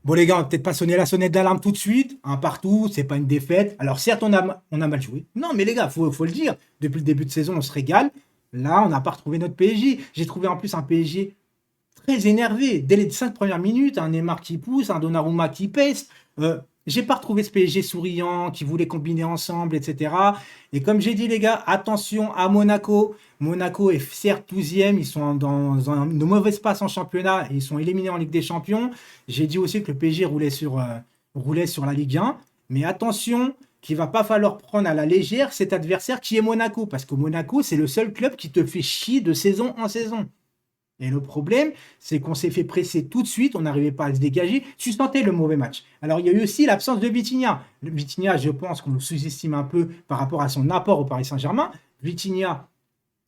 Bon, les gars, on va peut-être pas sonner la sonnette d'alarme tout de suite. Un partout, c'est pas une défaite. Alors, certes, on a mal joué. Non, mais les gars, faut le dire. Depuis le début de saison, on se régale. Là, on n'a pas retrouvé notre PSG. J'ai trouvé en plus un PSG très énervé. Dès les 5 premières minutes, un Neymar qui pousse, un Donnarumma qui pèse. J'ai pas retrouvé ce PSG souriant, qui voulait combiner ensemble, etc. Et comme j'ai dit, les gars, attention à Monaco. Monaco est certes 12e, ils sont dans une mauvaise passe en championnat, et ils sont éliminés en Ligue des Champions. J'ai dit aussi que le PSG roulait sur la Ligue 1. Mais attention, qu'il va pas falloir prendre à la légère cet adversaire qui est Monaco. Parce que Monaco, c'est le seul club qui te fait chier de saison en saison. Et le problème, c'est qu'on s'est fait presser tout de suite, on n'arrivait pas à se dégager. Tu sentais le mauvais match. Alors, il y a eu aussi l'absence de Vitinha. Vitinha, je pense qu'on le sous-estime un peu par rapport à son apport au Paris Saint-Germain. Vitinha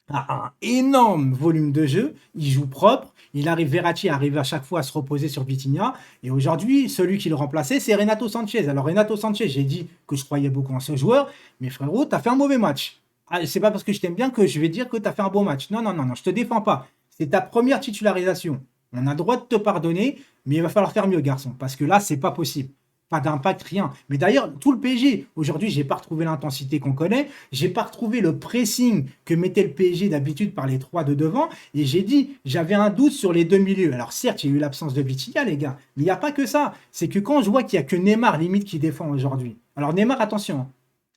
a un énorme volume de jeu, il joue propre, Verratti arrive à chaque fois à se reposer sur Vitinha. Et aujourd'hui, celui qui le remplaçait, c'est Renato Sanchez. Alors, Renato Sanchez, j'ai dit que je croyais beaucoup en ce joueur, mais frérot, tu as fait un mauvais match. Ah, c'est pas parce que je t'aime bien que je vais dire que tu as fait un bon match. Non, non, non, non, je te défends pas. C'est ta première titularisation. On a le droit de te pardonner, mais il va falloir faire mieux, garçon, parce que là, c'est pas possible. Pas d'impact, rien. Mais d'ailleurs, tout le PSG, aujourd'hui, j'ai pas retrouvé l'intensité qu'on connaît. J'ai pas retrouvé le pressing que mettait le PSG d'habitude par les trois de devant. Et j'ai dit, j'avais un doute sur les deux milieux. Alors certes, il y a eu l'absence de Vitinha, les gars. Mais il n'y a pas que ça. C'est que quand je vois qu'il n'y a que Neymar, limite, qui défend aujourd'hui. Alors Neymar, attention, hein,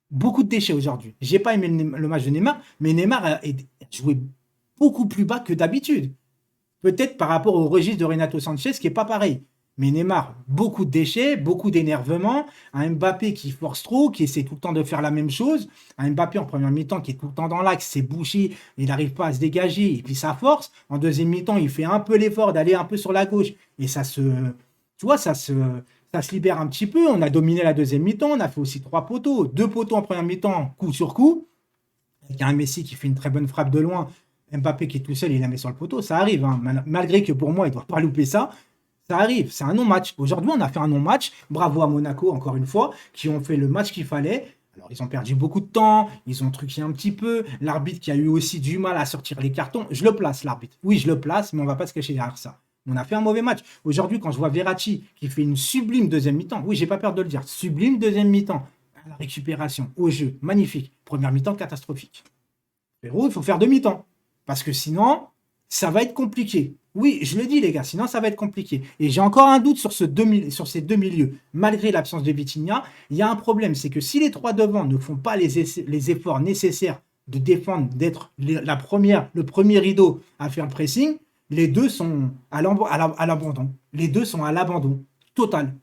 beaucoup de déchets aujourd'hui. J'ai pas aimé le match de Neymar, mais Neymar a joué beaucoup plus bas que d'habitude. Peut-être par rapport au registre de Renato Sanchez, qui n'est pas pareil. Mais Neymar, beaucoup de déchets, beaucoup d'énervement. Un Mbappé qui force trop, qui essaie tout le temps de faire la même chose. Un Mbappé en première mi-temps qui est tout le temps dans l'axe, c'est bouché, il n'arrive pas à se dégager, et puis ça force. En deuxième mi-temps, il fait un peu l'effort d'aller un peu sur la gauche, et tu vois, ça se libère un petit peu. On a dominé la deuxième mi-temps, on a fait aussi trois poteaux, deux poteaux en première mi-temps, coup sur coup. Il y a un Messi qui fait une très bonne frappe de loin. Mbappé qui est tout seul, il la met sur le poteau. Ça arrive, hein. Malgré que pour moi, il ne doit pas louper ça. Ça arrive, c'est un non-match. Aujourd'hui, on a fait un non-match. Bravo à Monaco, encore une fois, qui ont fait le match qu'il fallait. Alors, ils ont perdu beaucoup de temps, ils ont truqué un petit peu. L'arbitre qui a eu aussi du mal à sortir les cartons. Je le place, l'arbitre. Oui, je le place, mais on ne va pas se cacher derrière ça. On a fait un mauvais match. Aujourd'hui, quand je vois Verratti qui fait une sublime deuxième mi-temps, oui, j'ai pas peur de le dire, sublime deuxième mi-temps, à la récupération, au jeu, magnifique. Première mi-temps, catastrophique. Frérot, il faut faire demi-temps. Parce que sinon, ça va être compliqué. Oui, je le dis, les gars, sinon ça va être compliqué. Et j'ai encore un doute sur sur ces deux milieux. Malgré l'absence de Vitinha, il y a un problème, c'est que si les trois devant ne font pas les efforts nécessaires de défendre, d'être le premier rideau à faire le pressing, les deux sont à l'abandon. Les deux sont à l'abandon total.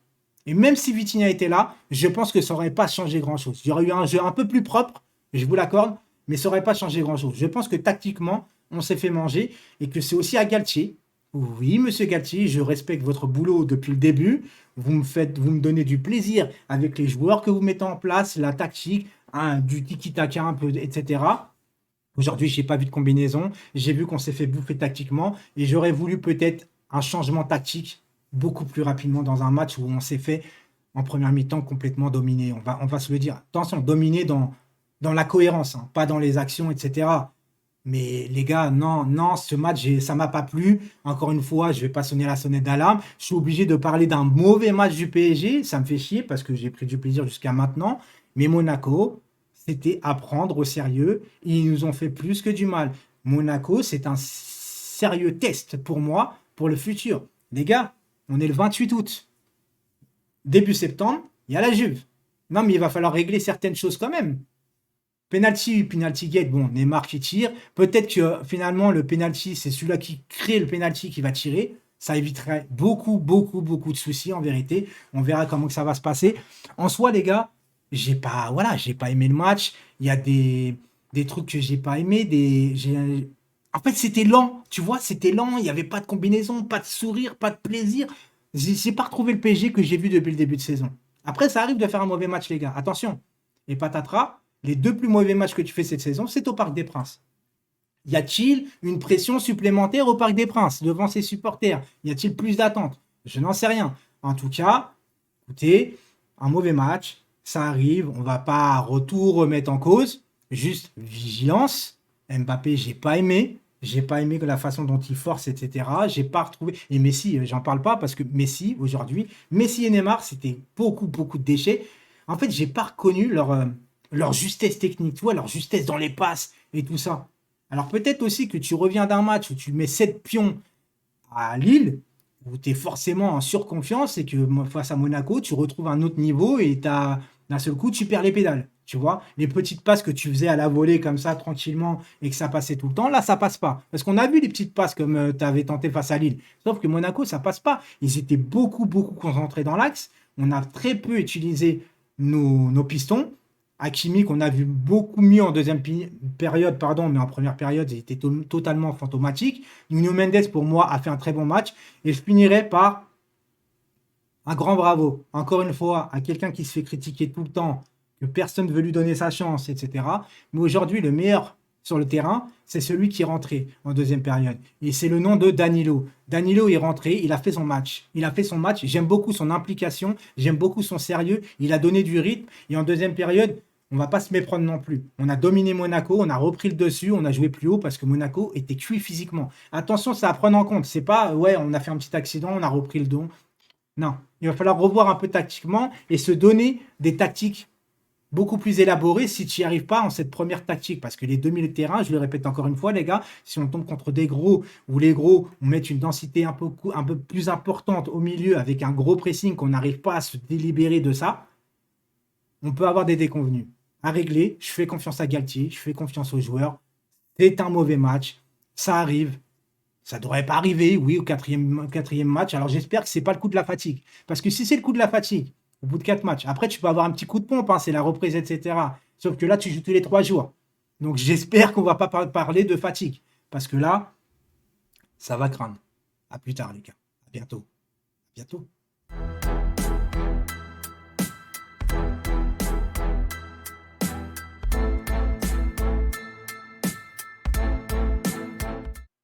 Et même si Vitinha était là, je pense que ça n'aurait pas changé grand-chose. Il y aurait eu un jeu un peu plus propre, je vous l'accorde, mais ça n'aurait pas changé grand-chose. Je pense que tactiquement, on s'est fait manger et que c'est aussi à Galtier. Oui, monsieur Galtier, je respecte votre boulot depuis le début. Vous me donnez du plaisir avec les joueurs que vous mettez en place, la tactique, hein, du tiki-taka un peu, etc. Aujourd'hui, j'ai pas vu de combinaison. J'ai vu qu'on s'est fait bouffer tactiquement et j'aurais voulu peut-être un changement tactique beaucoup plus rapidement dans un match où on s'est fait en première mi-temps complètement dominer. On va se le dire. Attention, dominer dans la cohérence, hein, pas dans les actions, etc. Mais les gars, non, non, ce match, ça m'a pas plu. Encore une fois, je vais pas sonner la sonnette d'alarme. Je suis obligé de parler d'un mauvais match du PSG. Ça me fait chier parce que j'ai pris du plaisir jusqu'à maintenant. Mais Monaco, c'était à prendre au sérieux. Ils nous ont fait plus que du mal. Monaco, c'est un sérieux test pour moi, pour le futur. Les gars, on est le 28 août. Début septembre, il y a la Juve. Non, mais il va falloir régler certaines choses quand même. Penalty gate, bon, Neymar qui tire. Peut-être que finalement, le penalty, c'est celui-là qui crée le penalty qui va tirer. Ça éviterait beaucoup, beaucoup, beaucoup de soucis en vérité. On verra comment que ça va se passer. En soi, les gars, j'ai pas aimé le match. Il y a des trucs que j'ai pas aimé. En fait, c'était lent. Tu vois, c'était lent. Il n'y avait pas de combinaison, pas de sourire, pas de plaisir. J'ai pas retrouvé le PSG que j'ai vu depuis le début de saison. Après, ça arrive de faire un mauvais match, les gars. Attention. Et patatras. Les deux plus mauvais matchs que tu fais cette saison, c'est au Parc des Princes. Y a-t-il une pression supplémentaire au Parc des Princes devant ses supporters? Y a-t-il plus d'attente? Je n'en sais rien. En tout cas, écoutez, un mauvais match, ça arrive. On ne va pas tout remettre en cause. Juste vigilance. Mbappé, j'ai pas aimé. J'ai pas aimé la façon dont il force, etc. J'ai pas retrouvé. Et Messi, j'en parle pas parce que Messi, aujourd'hui, Messi et Neymar, c'était beaucoup, beaucoup de déchets. En fait, j'ai pas reconnu leur justesse technique, tu vois, leur justesse dans les passes et tout ça. Alors peut-être aussi que tu reviens d'un match où tu mets 7 pions à Lille, où tu es forcément en surconfiance et que face à Monaco, tu retrouves un autre niveau et d'un seul coup, tu perds les pédales. Tu vois, les petites passes que tu faisais à la volée comme ça, tranquillement, et que ça passait tout le temps, là, ça passe pas. Parce qu'on a vu les petites passes comme tu avais tenté face à Lille. Sauf que Monaco, ça passe pas. Ils étaient beaucoup, beaucoup concentrés dans l'axe. On a très peu utilisé nos pistons. Hakimi, qu'on a vu beaucoup mieux en deuxième période, pardon, mais en première période, il était totalement fantomatique. Nuno Mendes, pour moi, a fait un très bon match. Et je finirai par un grand bravo, encore une fois, à quelqu'un qui se fait critiquer tout le temps, que personne ne veut lui donner sa chance, etc. Mais aujourd'hui, le meilleur sur le terrain, c'est celui qui est rentré en deuxième période. Et c'est le nom de Danilo. Danilo est rentré, il a fait son match. Il a fait son match. J'aime beaucoup son implication, j'aime beaucoup son sérieux. Il a donné du rythme. Et en deuxième période, on va pas se méprendre non plus. On a dominé Monaco, on a repris le dessus, on a joué plus haut parce que Monaco était cuit physiquement. Attention, ça à prendre en compte. C'est pas, ouais, on a fait un petit accident, on a repris le don. Non, il va falloir revoir un peu tactiquement et se donner des tactiques beaucoup plus élaborées si tu n'y arrives pas en cette première tactique. Parce que les 2000 terrains, je le répète encore une fois, les gars, si on tombe contre des gros ou les gros, on met une densité un peu plus importante au milieu avec un gros pressing qu'on n'arrive pas à se délibérer de ça, on peut avoir des déconvenus. À régler, je fais confiance à Galtier, je fais confiance aux joueurs. C'est un mauvais match, ça arrive. Ça devrait pas arriver, oui, au quatrième match. Alors j'espère que c'est pas le coup de la fatigue. Parce que si c'est le coup de la fatigue, au bout de 4 matchs, après tu peux avoir un petit coup de pompe, hein, c'est la reprise, etc. Sauf que là, tu joues tous les 3 jours. Donc j'espère qu'on va pas parler de fatigue. Parce que là, ça va craindre. À plus tard, les gars. À bientôt. À bientôt.